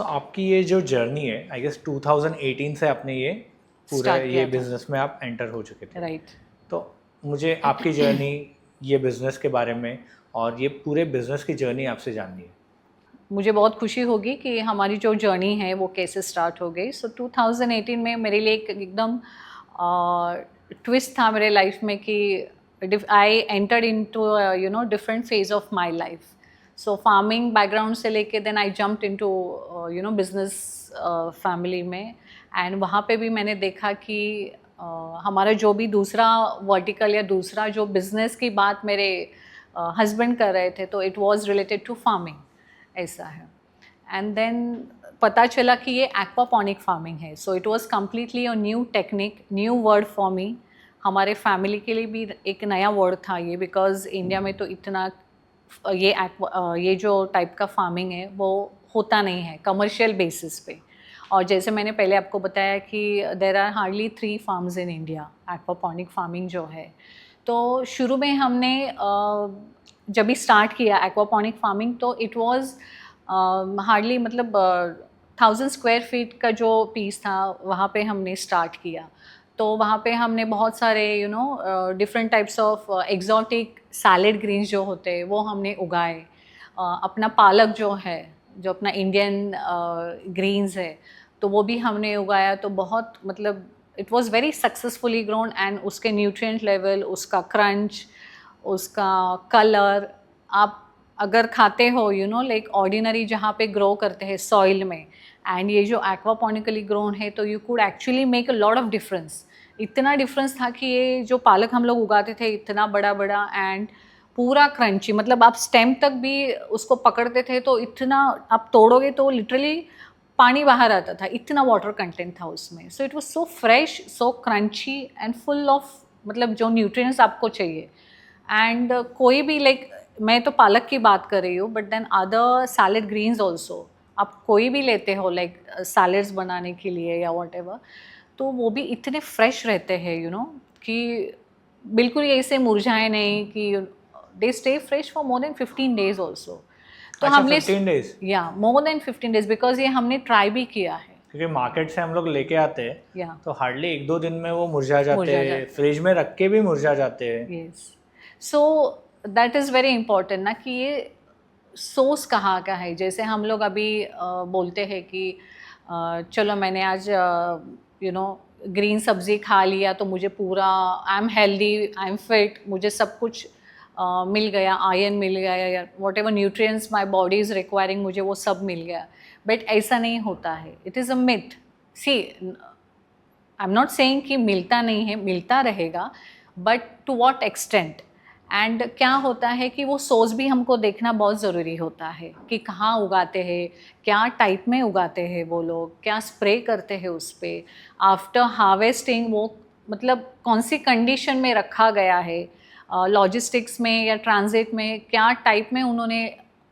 सो आपकी ये जो जर्नी है, आई गेस 2018 से आपने ये पूरा स्टार्ट ये किया था। बिजनेस में आप एंटर हो चुके थे। राइट। तो मुझे आपकी जर्नी, ये बिजनेस के बारे में और ये पूरे बिजनेस की जर्नी आपसे जाननी है। मुझे बहुत खुशी होगी कि हमारी जो जर्नी है वो कैसे स्टार्ट हो गई। सो 2018 में मेरे लिए एक एकदम ट्विस्ट था मेरे लाइफ में कि I entered into different phase of my life. So farming background से लेके then I jumped into business family में। एंड वहाँ पे भी मैंने देखा कि हमारा जो भी दूसरा वर्टिकल या दूसरा जो बिजनेस की बात मेरे हस्बैंड कर रहे थे, तो it was related to farming, ऐसा है। एंड देन पता चला कि ये एक्वापॉनिक फार्मिंग है। So it was completely a new technique, new word for me. हमारे फैमिली के लिए भी एक नया वर्ड था ये, बिकॉज इंडिया में तो इतना ये जो टाइप का फार्मिंग है वो होता नहीं है कमर्शियल बेसिस पे। और जैसे मैंने पहले आपको बताया कि there are hardly 3 farms in India aquaponic farming जो है। तो शुरू में हमने जब भी स्टार्ट किया एक्वापॉनिक फार्मिंग, तो इट वाज हार्डली मतलब 1000 स्क्वायर फीट का जो पीस था वहाँ पे हमने स्टार्ट किया। तो वहाँ पे हमने बहुत सारे different types of exotic salad greens जो होते हैं वो हमने उगाए। अपना पालक जो है, जो अपना इंडियन ग्रीन्स है, तो वो भी हमने उगाया। तो बहुत मतलब it was very successfully grown. And उसके न्यूट्रिएंट लेवल, उसका क्रंच, उसका कलर, आप अगर खाते हो लाइक ऑर्डिनरी जहाँ पे ग्रो करते हैं सॉइल में, एंड ये जो एक्वापॉनिकली ग्रोन है, तो you could actually make a lot of difference. इतना डिफरेंस था कि ये जो पालक हम लोग उगाते थे इतना बड़ा बड़ा एंड पूरा क्रंची, मतलब आप स्टेम तक भी उसको पकड़ते थे तो इतना आप तोड़ोगे तो लिटरली पानी बाहर आता था, इतना वाटर कंटेंट था उसमें। So it was so fresh, so crunchy and full of मतलब जो न्यूट्रिएंट्स आपको चाहिए। एंड कोई भी लाइक, मैं तो पालक की बात कर रही हूँ, but then other salad greens also आप कोई भी लेते हो लाइक सैलेड्स बनाने के लिए या वॉट एवर, तो वो भी इतने फ्रेश रहते हैं कि बिल्कुल ऐसे मुरझाए नहीं, कि they stay fresh for more than 15 days also. तो अच्छा, हमने 15 डेज? या मोर देन 15 डेज, बिकॉज ये हमने ट्राई भी किया है। क्योंकि मार्केट से हम लोग लेके आते हैं या तो हार्डली 1-2 दिन में वो मुरझा जाते मुरझा हैं, जाते फ्रिज में रख के भी मुरझा जाते हैं। Yes. So that is very important ना, कि ये सोर्स कहाँ का है। जैसे हम लोग अभी बोलते हैं कि चलो मैंने आज ग्रीन सब्जी खा लिया तो मुझे पूरा I am healthy, I am fit, मुझे सब कुछ मिल गया, आयरन मिल गया या what ever nutrients my body is requiring, मुझे वो सब मिल गया। बट ऐसा नहीं होता है, it is a myth. See, I am not saying कि मिलता नहीं है, मिलता रहेगा, but to what extent. And क्या होता है कि वो सोर्स भी हमको देखना बहुत ज़रूरी होता है कि कहाँ उगाते हैं, क्या टाइप में उगाते हैं वो लोग, क्या स्प्रे करते हैं उस पर, आफ्टर हार्वेस्टिंग वो मतलब कौन सी कंडीशन में रखा गया है, लॉजिस्टिक्स में या ट्रांजिट में क्या टाइप में उन्होंने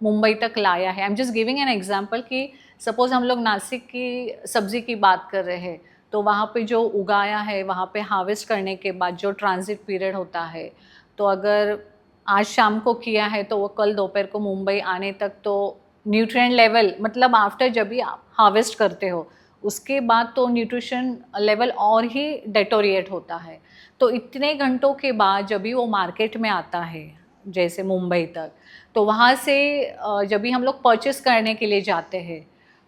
मुंबई तक लाया है। I am just giving an example कि सपोज़ हम लोग नासिक की सब्ज़ी की बात कर रहे हैं, तो वहाँ पे जो उगाया है, वहाँ पे हार्वेस्ट करने के बाद जो ट्रांजिट पीरियड होता है, तो अगर आज शाम को किया है तो वो कल दोपहर को मुंबई आने तक, तो न्यूट्रिएंट लेवल मतलब आफ्टर जब भी आप हार्वेस्ट करते हो उसके बाद तो न्यूट्रिशन लेवल और ही डेटोरिएट होता है। तो इतने घंटों के बाद जब भी वो मार्केट में आता है जैसे मुंबई तक, तो वहाँ से जब भी हम लोग परचेस करने के लिए जाते हैं,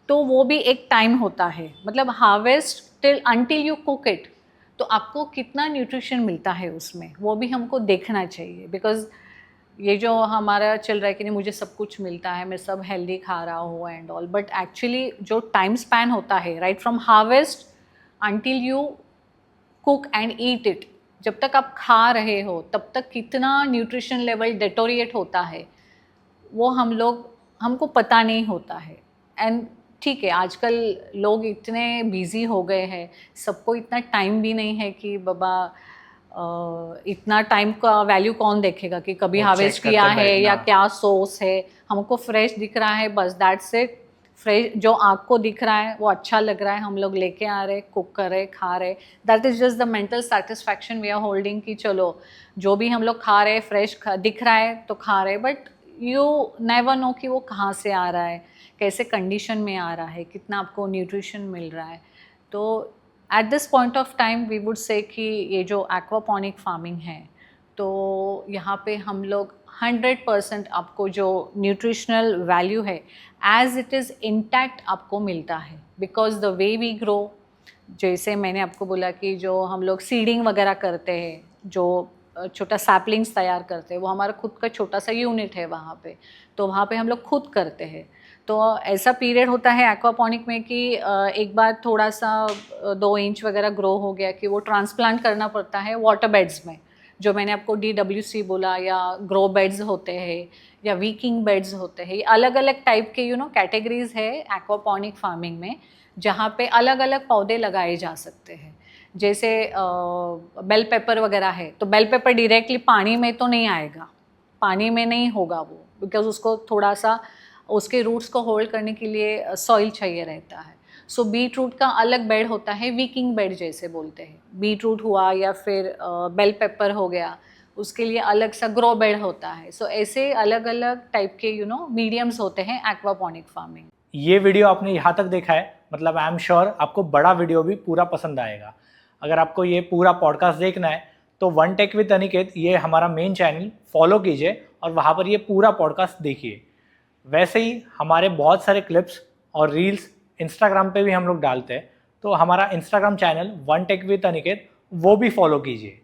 तो वो भी एक टाइम होता है, मतलब harvest till until you cook it, तो आपको कितना न्यूट्रिशन मिलता है उसमें, वो भी हमको देखना चाहिए। बिकॉज ये जो हमारा चल रहा है कि नहीं मुझे सब कुछ मिलता है, मैं सब हेल्दी खा रहा हूँ एंड ऑल, बट एक्चुअली जो टाइम स्पैन होता है right from harvest until you cook and eat it, जब तक आप खा रहे हो तब तक कितना न्यूट्रिशन लेवल डेटोरिएट होता है वो हमको पता नहीं होता है। एंड ठीक है, आजकल लोग इतने बिजी हो गए हैं, सबको इतना टाइम भी नहीं है कि बाबा इतना टाइम का वैल्यू कौन देखेगा कि कभी वो चेक हार्वेस्ट किया करते है या बैठना। क्या सोर्स है। हमको फ्रेश दिख रहा है बस, दैट्स इट। फ्रेश जो आँख को दिख रहा है वो अच्छा लग रहा है, हम लोग लेके आ रहे, कुक कर रहे, खा रहे, that is just the mental satisfaction we are holding कि चलो जो भी हम लोग खा रहे फ्रेश दिख रहा है तो खा रहे। बट यू नेवर नो कि वो कहाँ से आ रहा है, कैसे कंडीशन में आ रहा है, कितना आपको न्यूट्रिशन मिल रहा है। तो at this point of time we would say कि ये जो एक्वापॉनिक फार्मिंग है, तो यहाँ पे हम लोग 100% आपको जो न्यूट्रिशनल वैल्यू है एज इट इज़ इंटैक्ट आपको मिलता है, because the way we grow, जैसे मैंने आपको बोला कि जो हम लोग सीडिंग वगैरह करते हैं, जो छोटा सैपलिंग्स तैयार करते हैं, वो हमारा खुद का छोटा सा यूनिट है वहाँ पे, तो वहाँ पे हम लोग खुद करते हैं। तो ऐसा पीरियड होता है एक्वापॉनिक में कि एक बार थोड़ा सा 2 इंच वगैरह ग्रो हो गया कि वो ट्रांसप्लांट करना पड़ता है वाटर बेड्स में, जो मैंने आपको DWC बोला, या ग्रो बेड्स होते हैं या वीकिंग बेड्स होते हैं। अलग अलग टाइप के कैटेगरीज है एक्वापॉनिक फार्मिंग में, जहाँ पे अलग अलग पौधे लगाए जा सकते हैं। जैसे बेल पेपर वगैरह है, तो बेल पेपर डायरेक्टली पानी में तो नहीं आएगा, पानी में नहीं होगा वो, बिकॉज उसको थोड़ा सा उसके रूट्स को होल्ड करने के लिए सॉइल चाहिए रहता है। सो बीट रूट का अलग बेड होता है, वीकिंग बेड जैसे बोलते हैं। बीट रूट हुआ या फिर बेल पेपर हो गया, उसके लिए अलग सा ग्रो बेड होता है। सो ऐसे अलग अलग टाइप के मीडियम्स होते हैं एक्वापॉनिक फार्मिंग। ये वीडियो आपने यहाँ तक देखा है, मतलब आई एम श्योर आपको बड़ा वीडियो भी पूरा पसंद आएगा। अगर आपको ये पूरा पॉडकास्ट देखना है तो वन टेक विद अनिकेत ये हमारा मेन चैनल फॉलो कीजिए और वहाँ पर ये पूरा पॉडकास्ट देखिए। वैसे ही हमारे बहुत सारे क्लिप्स और रील्स इंस्टाग्राम पे भी हम लोग डालते हैं, तो हमारा Instagram channel one tech with Aniket वो भी फॉलो कीजिए।